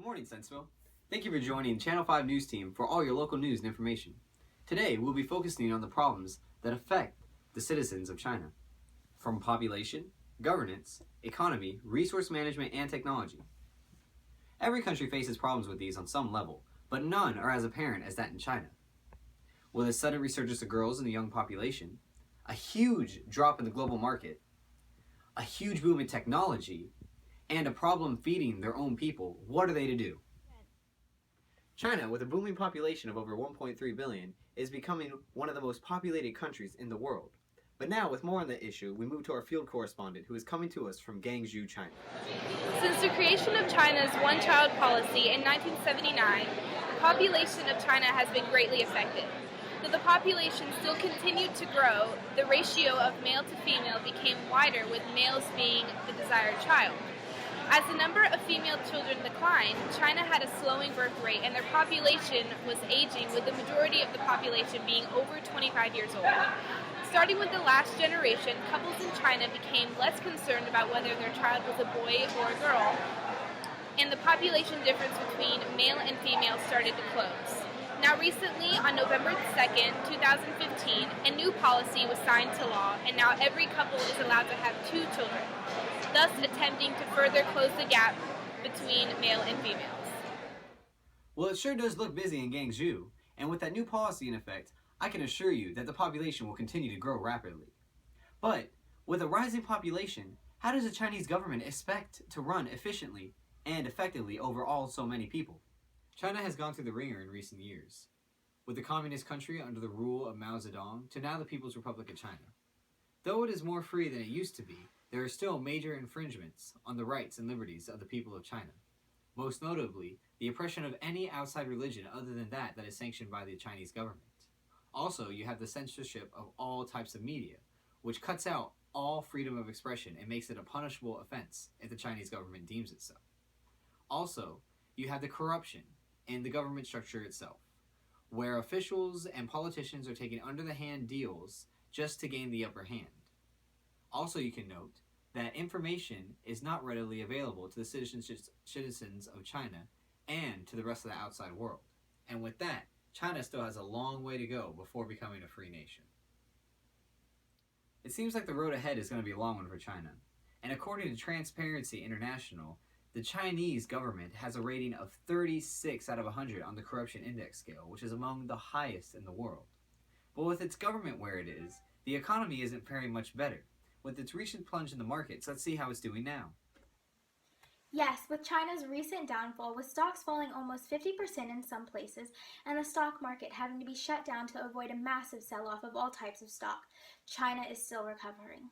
Good morning, Sentsville. Thank you for joining Channel 5 News Team for all your local news and information. Today, we'll be focusing on the problems that affect the citizens of China, from population, governance, economy, resource management, and technology. Every country faces problems with these on some level, but none are as apparent as that in China. With a sudden resurgence of girls in the young population, a huge drop in the global market, a huge boom in technology, and a problem feeding their own people, what are they to do? China, with a booming population of over 1.3 billion, is becoming one of the most populated countries in the world. But now, with more on the issue, we move to our field correspondent who is coming to us from Guangzhou, China. Since the creation of China's one-child policy in 1979, the population of China has been greatly affected. Though the population still continued to grow, the ratio of male to female became wider, with males being the desired child. As the number of female children declined, China had a slowing birth rate and their population was aging, with the majority of the population being over 25 years old. Starting with the last generation, couples in China became less concerned about whether their child was a boy or a girl, and the population difference between male and female started to close. Now recently, on November 2nd, 2015, a new policy was signed to law, and now every couple is allowed to have 2 children, thus attempting to further close the gap between male and females. Well, it sure does look busy in Guangzhou, and with that new policy in effect, I can assure you that the population will continue to grow rapidly. But with a rising population, how does the Chinese government expect to run efficiently and effectively over all so many people? China has gone through the ringer in recent years, with the communist country under the rule of Mao Zedong to now the People's Republic of China. Though it is more free than it used to be, there are still major infringements on the rights and liberties of the people of China. Most notably, the oppression of any outside religion other than that is sanctioned by the Chinese government. Also, you have the censorship of all types of media, which cuts out all freedom of expression and makes it a punishable offense if the Chinese government deems it so. Also, you have the corruption in the government structure itself, where officials and politicians are taking under-the-hand deals just to gain the upper hand. Also, you can note that information is not readily available to the citizens of China and to the rest of the outside world. And with that, China still has a long way to go before becoming a free nation. It seems like the road ahead is going to be a long one for China. And according to Transparency International, the Chinese government has a rating of 36 out of 100 on the Corruption Index scale, which is among the highest in the world. But with its government where it is, the economy isn't faring much better. With its recent plunge in the markets, let's see how it's doing now. Yes, with China's recent downfall, with stocks falling almost 50% in some places, and the stock market having to be shut down to avoid a massive sell-off of all types of stock, China is still recovering.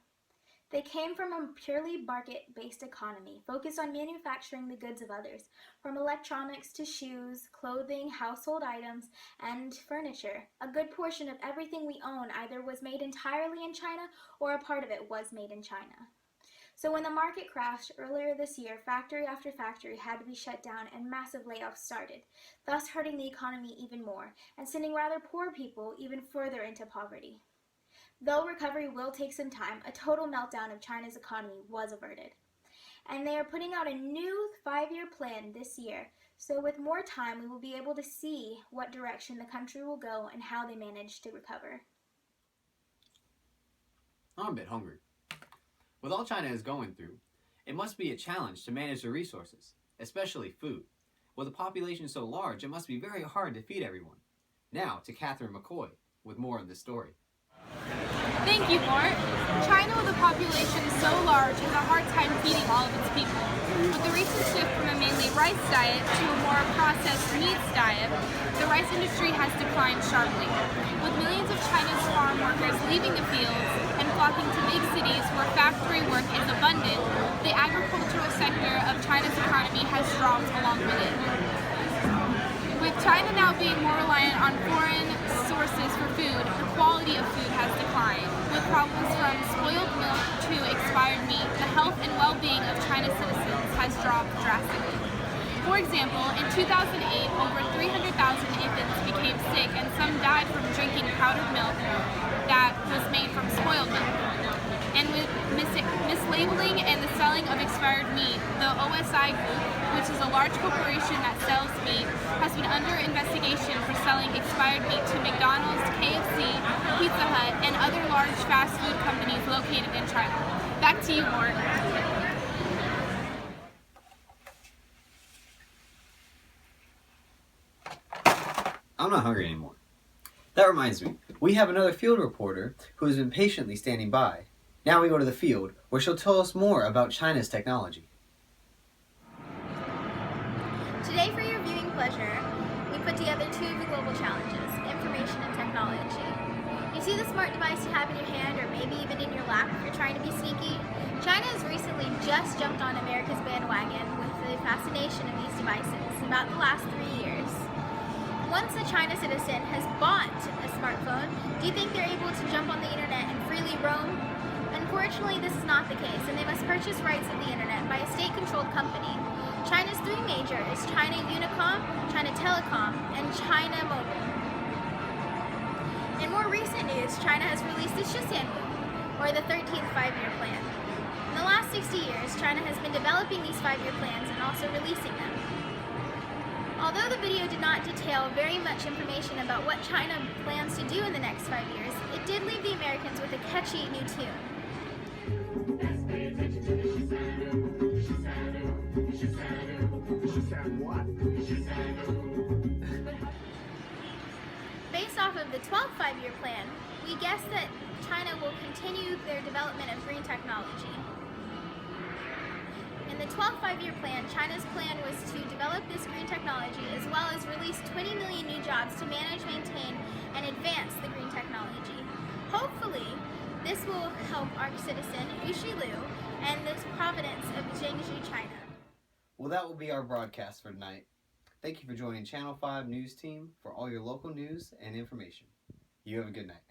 They came from a purely market-based economy, focused on manufacturing the goods of others, from electronics to shoes, clothing, household items, and furniture. A good portion of everything we own either was made entirely in China or a part of it was made in China. So when the market crashed earlier this year, factory after factory had to be shut down and massive layoffs started, thus hurting the economy even more and sending rather poor people even further into poverty. Though recovery will take some time, a total meltdown of China's economy was averted. And they are putting out a new 5-year plan this year, so with more time we will be able to see what direction the country will go and how they manage to recover. I'm a bit hungry. With all China is going through, it must be a challenge to manage the resources, especially food. With a population so large, it must be very hard to feed everyone. Now to Catherine McCoy with more of this story. Thank you, Mort. China, with a population so large, has a hard time feeding all of its people. With the recent shift from a mainly rice diet to a more processed meats diet, the rice industry has declined sharply. With millions of China's farm workers leaving the fields and flocking to big cities where factory work is abundant, the agricultural sector of China's economy has dropped along with it. With China now being more reliant on foreign sources for food, the quality of food has declined. With problems from spoiled milk to expired meat, the health and well-being of China's citizens has dropped drastically. For example, in 2008, over 300,000 infants became sick and some died from drinking powdered milk that was made from spoiled milk. and with mislabeling and the selling of expired meat. The OSI Group, which is a large corporation that sells meat, has been under investigation for selling expired meat to McDonald's, KFC, Pizza Hut, and other large fast food companies located in China. Back to you, Mort. I'm not hungry anymore. That reminds me, we have another field reporter who has been patiently standing by. Now we go to the field, where she'll tell us more about China's technology. Today, for your viewing pleasure, we put together two of the global challenges, information and technology. You see the smart device you have in your hand, or maybe even in your lap if you're trying to be sneaky? China has recently just jumped on America's bandwagon with the fascination of these devices about the last 3 years. Once a China citizen has bought a smartphone, do you think they're able to jump on the internet and freely roam? Unfortunately, this is not the case, and they must purchase rights of the internet by a state-controlled company. China's three majors, China Unicom, China Telecom, and China Mobile. In more recent news, China has released the Shenzhen, or the 13th five-year plan. In the last 60 years, China has been developing these five-year plans and also releasing them. Although the video did not detail very much information about what China plans to do in the next 5 years, it did leave the Americans with a catchy new tune. Based off of the 12th five-year plan, we guess that China will continue their development of green technology. In the 12th five-year plan, China's plan was to develop this green technology as well as release 20 million new jobs to manage, maintain, and advance the green technology. Hopefully, this will help our citizen, Yushi Liu, and the province of Jiangsu, China. Well, that will be our broadcast for tonight. Thank you for joining Channel 5 News Team for all your local news and information. You have a good night.